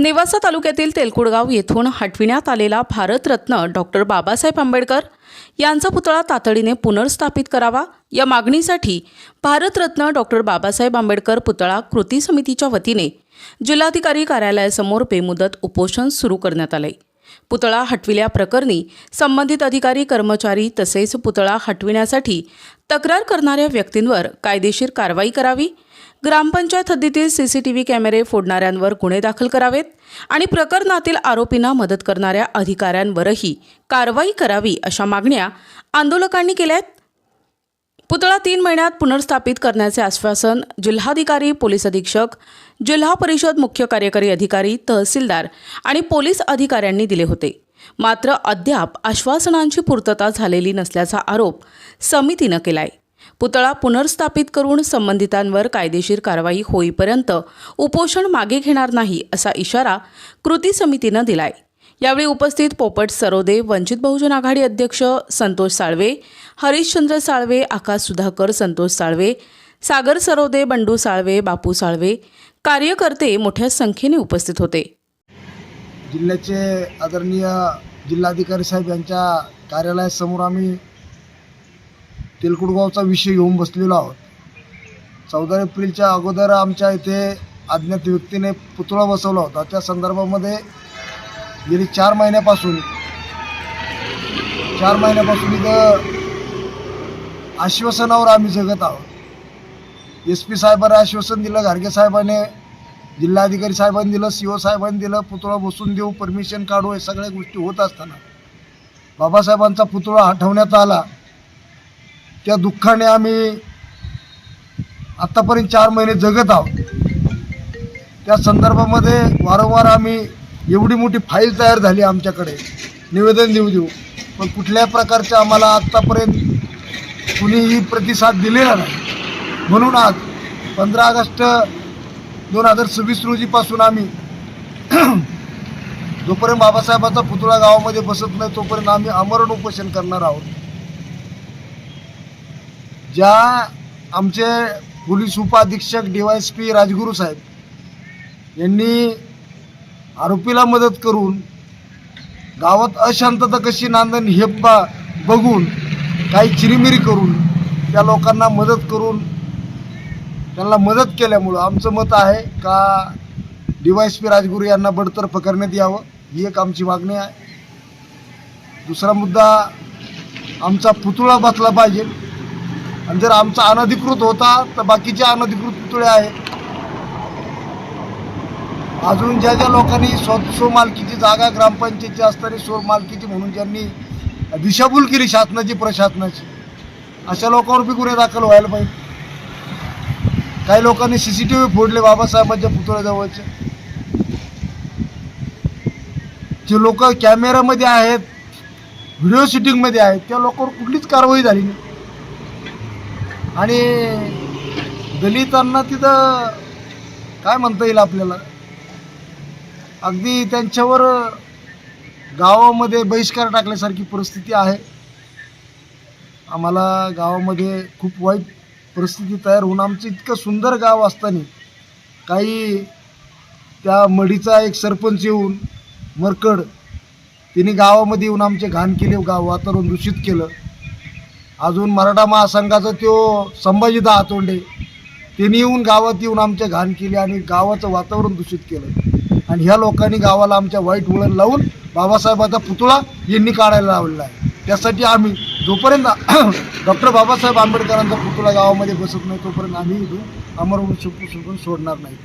नेवासा तालुक्यातील तेलकुडगाव येथून हटविण्यात आलेला भारतरत्न डॉक्टर बाबासाहेब आंबेडकर यांचा पुतळा तातडीने पुनर्स्थापित करावा या मागणीसाठी भारतरत्न डॉक्टर बाबासाहेब आंबेडकर पुतळा कृती समितीच्या वतीने जिल्हाधिकारी कार्यालयासमोर बेमुदत उपोषण सुरू करण्यात आले। पुतळा हटविल्याप्रकरणी संबंधित अधिकारी कर्मचारी तसेच पुतळा हटविण्यासाठी तक्रार करणाऱ्या व्यक्तींवर कायदेशीर कारवाई करावी, ग्रामपंचायत हद्दीतील सीसीटीव्ही कॅमेरे फोडणाऱ्यांवर गुन्हे दाखल करावेत आणि प्रकरणातील आरोपींना मदत करणाऱ्या अधिकाऱ्यांवरही कारवाई करावी अशा मागण्या आंदोलकांनी केल्या आहेत। पुतळा 3 महिन्यात पुनर्स्थापित करण्याचे आश्वासन जिल्हाधिकारी, पोलीस अधीक्षक, जिल्हा परिषद मुख्य कार्यकारी अधिकारी, तहसीलदार आणि पोलीस अधिकाऱ्यांनी दिले होते। मात्र अद्याप आश्वासनांची पूर्तता झालेली नसल्याचा आरोप समितीने केलाय। पुतळा पुनर्स्थापित करून संबंधितांवर कायदेशीर कारवाई होईपर्यंत उपोषण मागे घेणार नाही असा इशारा कृती समितीने दिलाय। यावेळी उपस्थित पोपट सरोदे, वंचित बहुजन आघाडी अध्यक्ष संतोष साळवे, हरिश्चंद्र साळवे, आकाश सुधाकर, संतोष साळवे, सागर सरोदे, बंडू साळवे, बापू साळवे, कार्यकर्ते मोठ्या संख्येने उपस्थित होते। जिल्ह्याचे आदरणीय जिल्हाधिकारी साहेब यांच्या कार्यालयासमोर आम्ही तेलकुडगावचा विषय घेऊन बसलेलो आहोत। 14 एप्रिलच्या अगोदर आमच्या इथे अज्ञात व्यक्तीने पुतळा बसवला होता। त्या संदर्भामध्ये गेली 4 महिन्यापासून इथं आश्वासनावर आम्ही जगत आहोत। SP साहेबांनी आश्वासन दिलं, घारगे साहेबांनी, जिल्हाधिकारी साहेबांनी दिलं, CO साहेबांनी दिलं, पुतळा बसून देऊ, परमिशन काढू, हे सगळ्या गोष्टी होत असताना बाबासाहेबांचा पुतळा हटवण्यात आला। त्या दुःखाने आम्ही आत्तापर्यंत 4 महिने जगत आहोत। त्या संदर्भामध्ये वारंवार आम्ही एवढी मोठी फाईल तयार झाली आमच्याकडे, निवेदन देऊ, पण कुठल्याही प्रकारचे आम्हाला आत्तापर्यंत कुणीही प्रतिसाद दिलेला नाही। म्हणून आज 15 ऑगस्ट 2026 रोजीपासून आम्ही जोपर्यंत बाबासाहेबांचा पुतळा गावामध्ये बसत नाही तोपर्यंत आम्ही आमरण उपोषण करणार आहोत। ज्या आमचे पोलीस उपाधीक्षक DYSP राजगुरू साहेब यांनी आरोपीला मदत करून गावात अशांतता कशी नांदन हे बघून काही चिरीमिरी करून त्या लोकांना मदत करून त्यांना मदत केल्यामुळं आमचं मत आहे का DYSP राजगुरू यांना बडतर्फ करण्यात यावं, ही एक आमची मागणी आहे। दुसरा मुद्दा, आमचा पुतळा बसला पाहिजे आणि जर आमचा अनधिकृत होता तर बाकीचे अनधिकृत पुतळे आहेत। अजून ज्या लोकांनी स्वमालकीची जागा ग्रामपंचायतीची असताना स्वमालकीची म्हणून ज्यांनी दिशाभूल केली शासनाची, प्रशासनाची, अशा लोकांवर बी गुन्हे दाखल व्हायला पाहिजे। काही लोकांनी CCTV फोडले बाबासाहेबांच्या पुतळ्याजवळचे, जे लोक कॅमेरामध्ये आहेत, व्हिडिओ शूटिंगमध्ये आहेत, त्या लोकांवर कुठलीच कारवाई झाली नाही। आणि दलितांना तिथं काय म्हणता येईल आपल्याला, अगदी त्यांच्यावर गावामध्ये बहिष्कार टाकल्यासारखी परिस्थिती आहे। आम्हाला गावामध्ये खूप वाईट परिस्थिती तयार होऊन आमचं इतकं सुंदर गाव असताना काही त्या मडीचा एक सरपंच येऊन मरकड तिने गावामध्ये येऊन आमचे घाण केले, गाव वातावरण दूषित केलं। अजून मराठा महासंघाचा तो संभाजीदा हातोंडे त्यांनी येऊन गावात येऊन आमच्या घाण केली आणि गावाचं वातावरण दूषित केलं। आणि ह्या लोकांनी गावाला आमच्या वाईट वळण लावून बाबासाहेबांचा पुतळा यांनी काढायला लावलेला आहे। त्यासाठी आम्ही जोपर्यंत डॉक्टर बाबासाहेब आंबेडकरांचा पुतळा गावामध्ये बसत नाही तोपर्यंत आम्ही इथून अमर होऊन सोडणार नाही।